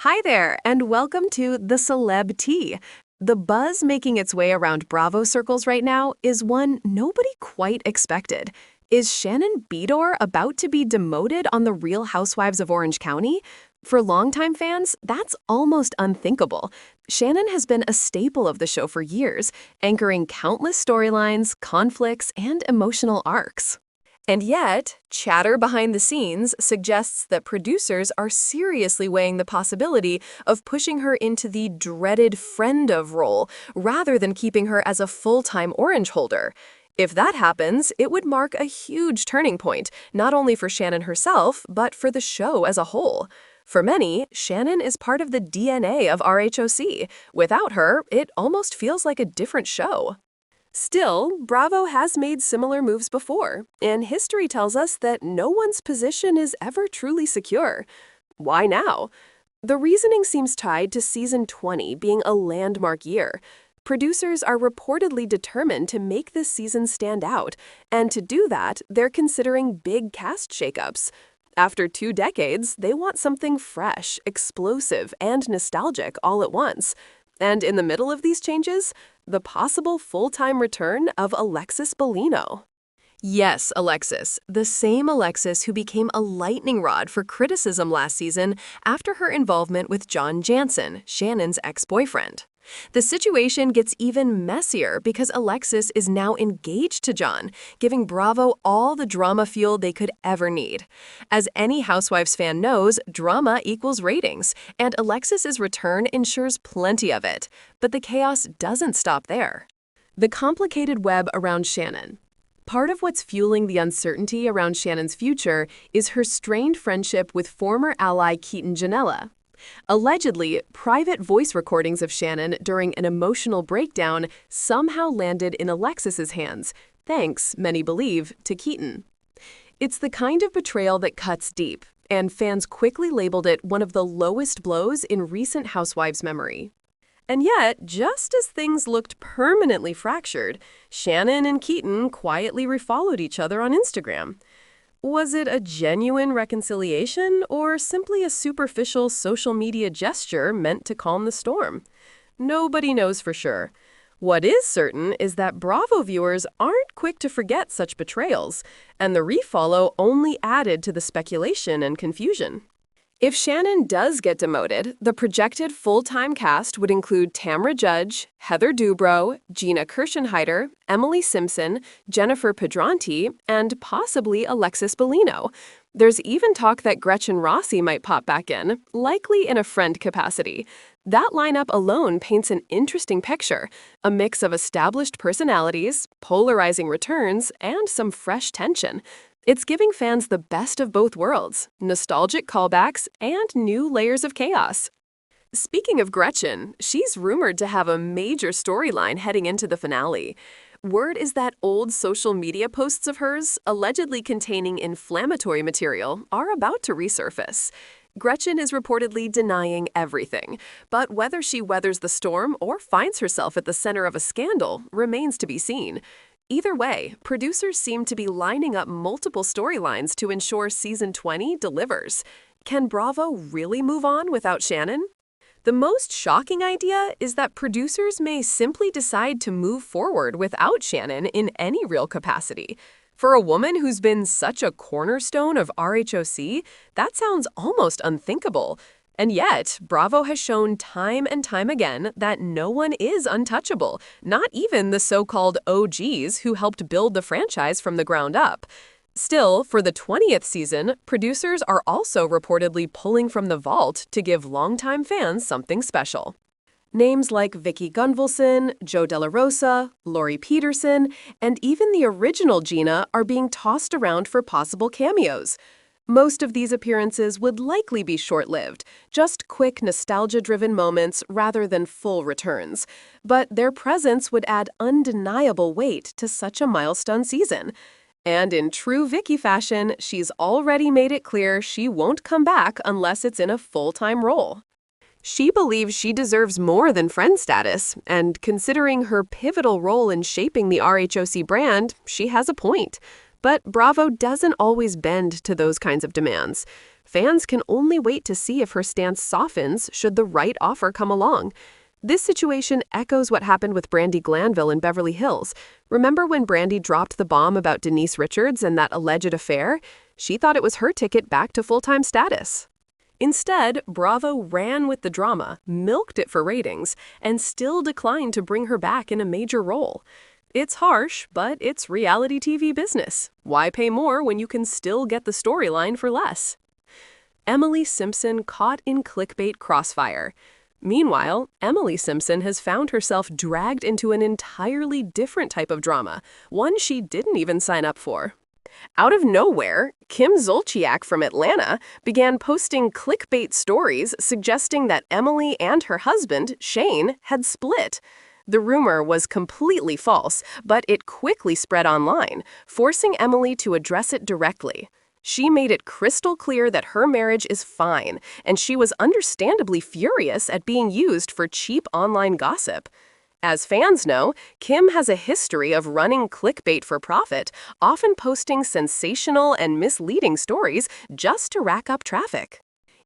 Hi there, and welcome to The Celeb Tea. The buzz making its way around Bravo circles right now is one nobody quite expected. Is Shannon Beador about to be demoted on The Real Housewives of Orange County? For longtime fans, that's almost unthinkable. Shannon has been a staple of the show for years, anchoring countless storylines, conflicts, and emotional arcs. And yet, chatter behind the scenes suggests that producers are seriously weighing the possibility of pushing her into the dreaded friend of role rather than keeping her as a full-time Orange holder. If that happens, it would mark a huge turning point, not only for Shannon herself, but for the show as a whole. For many, Shannon is part of the DNA of RHOC. Without her, it almost feels like a different show. Still, Bravo has made similar moves before, and history tells us that no one's position is ever truly secure. Why now? The reasoning seems tied to season 20 being a landmark year. Producers are reportedly determined to make this season stand out, and to do that, they're considering big cast shakeups. After 2 decades, they want something fresh, explosive, and nostalgic all at once. And in the middle of these changes, the possible full-time return of Alexis Bellino. Yes, Alexis, the same Alexis who became a lightning rod for criticism last season after her involvement with John Janssen, Shannon's ex-boyfriend. The situation gets even messier because Alexis is now engaged to John, giving Bravo all the drama fuel they could ever need. As any Housewives fan knows, drama equals ratings, and Alexis's return ensures plenty of it. But the chaos doesn't stop there. The complicated web around Shannon. Part of what's fueling the uncertainty around Shannon's future is her strained friendship with former ally Keaton Janela. Allegedly, private voice recordings of Shannon during an emotional breakdown somehow landed in Alexis's hands, thanks, many believe, to Keaton. It's the kind of betrayal that cuts deep, and fans quickly labeled it one of the lowest blows in recent Housewives memory. And yet, just as things looked permanently fractured, Shannon and Keaton quietly refollowed each other on Instagram. Was it a genuine reconciliation or simply a superficial social media gesture meant to calm the storm? Nobody knows for sure. What is certain is that Bravo viewers aren't quick to forget such betrayals, and the refollow only added to the speculation and confusion. If Shannon does get demoted, the projected full-time cast would include Tamra Judge, Heather Dubrow, Gina Kirschenheiter, Emily Simpson, Jennifer Pedranti, and possibly Alexis Bellino. There's even talk that Gretchen Rossi might pop back in, likely in a friend capacity. That lineup alone paints an interesting picture, a mix of established personalities, polarizing returns, and some fresh tension. It's giving fans the best of both worlds, nostalgic callbacks, and new layers of chaos. Speaking of Gretchen, she's rumored to have a major storyline heading into the finale. Word is that old social media posts of hers, allegedly containing inflammatory material, are about to resurface. Gretchen is reportedly denying everything, but whether she weathers the storm or finds herself at the center of a scandal remains to be seen. Either way, producers seem to be lining up multiple storylines to ensure season 20 delivers. Can Bravo really move on without Shannon? The most shocking idea is that producers may simply decide to move forward without Shannon in any real capacity. For a woman who's been such a cornerstone of RHOC, that sounds almost unthinkable. And yet, Bravo has shown time and time again that no one is untouchable, not even the so-called OGs who helped build the franchise from the ground up. Still, for the 20th season, producers are also reportedly pulling from the vault to give longtime fans something special. Names like Vicki Gunvalson, Joe Della Rosa, Lori Peterson, and even the original Gina are being tossed around for possible cameos. Most of these appearances would likely be short-lived, just quick nostalgia-driven moments rather than full returns. But their presence would add undeniable weight to such a milestone season. And in true Vicki fashion, she's already made it clear she won't come back unless it's in a full-time role. She believes she deserves more than friend status, and considering her pivotal role in shaping the RHOC brand, she has a point. But Bravo doesn't always bend to those kinds of demands. Fans can only wait to see if her stance softens should the right offer come along. This situation echoes what happened with Brandi Glanville in Beverly Hills. Remember when Brandi dropped the bomb about Denise Richards and that alleged affair? She thought it was her ticket back to full-time status. Instead, Bravo ran with the drama, milked it for ratings, and still declined to bring her back in a major role. It's harsh, but it's reality TV business. Why pay more when you can still get the storyline for less? Emily Simpson caught in clickbait crossfire. Meanwhile, Emily Simpson has found herself dragged into an entirely different type of drama, one she didn't even sign up for. Out of nowhere, Kim Zolciak from Atlanta began posting clickbait stories suggesting that Emily and her husband, Shane, had split. The rumor was completely false, but it quickly spread online, forcing Emily to address it directly. She made it crystal clear that her marriage is fine, and she was understandably furious at being used for cheap online gossip. As fans know, Kim has a history of running clickbait for profit, often posting sensational and misleading stories just to rack up traffic.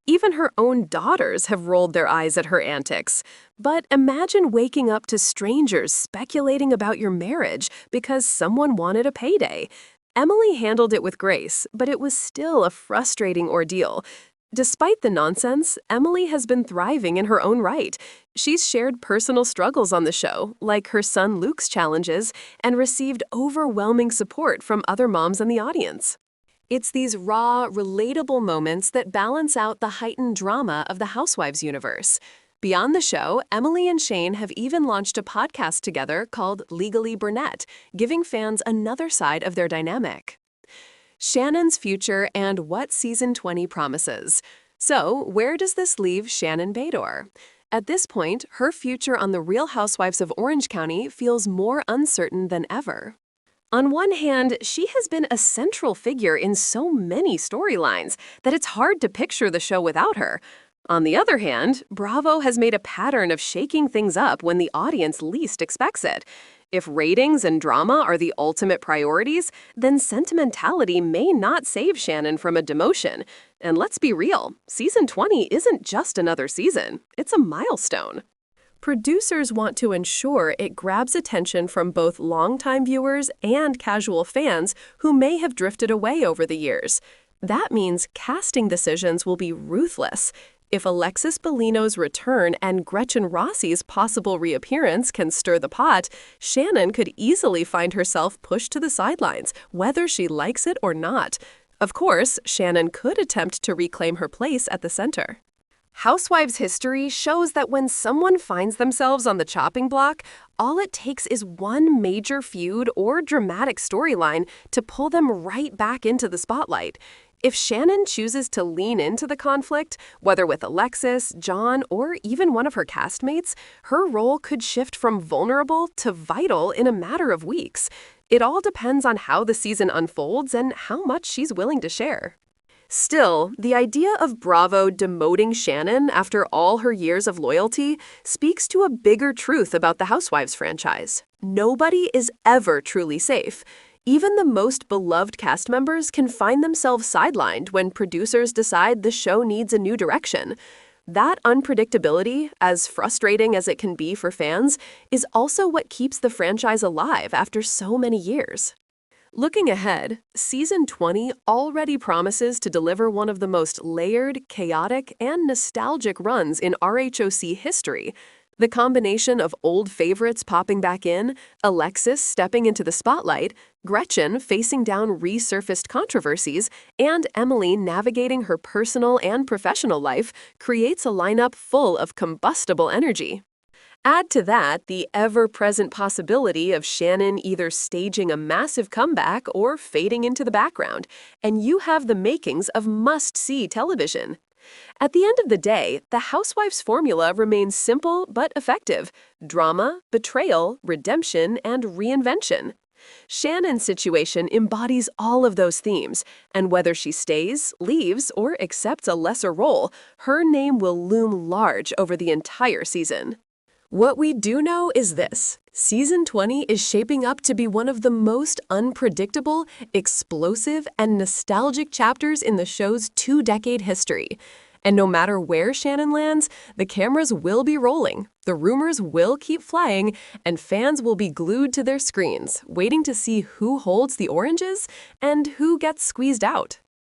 Even her own daughters have rolled their eyes at her antics. But imagine waking up to strangers speculating about your marriage because someone wanted a payday. Emily handled it with grace, but it was still a frustrating ordeal. Despite the nonsense, Emily has been thriving in her own right. She's shared personal struggles on the show, like her son Luke's challenges, and received overwhelming support from other moms in the audience. It's these raw, relatable moments that balance out the heightened drama of the Housewives universe. Beyond the show, Emily and Shane have even launched a podcast together called Legally Burnett, giving fans another side of their dynamic. Shannon's future and what season 20 promises. So, where does this leave Shannon Beador? At this point, her future on The Real Housewives of Orange County feels more uncertain than ever. On one hand, she has been a central figure in so many storylines that it's hard to picture the show without her. On the other hand, Bravo has made a pattern of shaking things up when the audience least expects it. If ratings and drama are the ultimate priorities, then sentimentality may not save Shannon from a demotion. And let's be real, season 20 isn't just another season, it's a milestone. Producers want to ensure it grabs attention from both longtime viewers and casual fans who may have drifted away over the years. That means casting decisions will be ruthless. If Alexis Bellino's return and Gretchen Rossi's possible reappearance can stir the pot, Shannon could easily find herself pushed to the sidelines, whether she likes it or not. Of course, Shannon could attempt to reclaim her place at the center. Housewives history shows that when someone finds themselves on the chopping block, all it takes is one major feud or dramatic storyline to pull them right back into the spotlight. If Shannon chooses to lean into the conflict, whether with Alexis, John, or even one of her castmates, her role could shift from vulnerable to vital in a matter of weeks. It all depends on how the season unfolds and how much she's willing to share. Still, the idea of Bravo demoting Shannon after all her years of loyalty speaks to a bigger truth about the Housewives franchise. Nobody is ever truly safe. Even the most beloved cast members can find themselves sidelined when producers decide the show needs a new direction. That unpredictability, as frustrating as it can be for fans, is also what keeps the franchise alive after so many years. Looking ahead, season 20 already promises to deliver one of the most layered, chaotic, and nostalgic runs in RHOC history. The combination of old favorites popping back in, Alexis stepping into the spotlight, Gretchen facing down resurfaced controversies, and Emily navigating her personal and professional life creates a lineup full of combustible energy. Add to that the ever-present possibility of Shannon either staging a massive comeback or fading into the background, and you have the makings of must-see television. At the end of the day, the Housewives formula remains simple but effective: drama, betrayal, redemption, and reinvention. Shannon's situation embodies all of those themes, and whether she stays, leaves, or accepts a lesser role, her name will loom large over the entire season. What we do know is this. Season 20 is shaping up to be one of the most unpredictable, explosive, and nostalgic chapters in the show's two-decade history. And no matter where Shannon lands, the cameras will be rolling, the rumors will keep flying, and fans will be glued to their screens, waiting to see who holds the oranges and who gets squeezed out.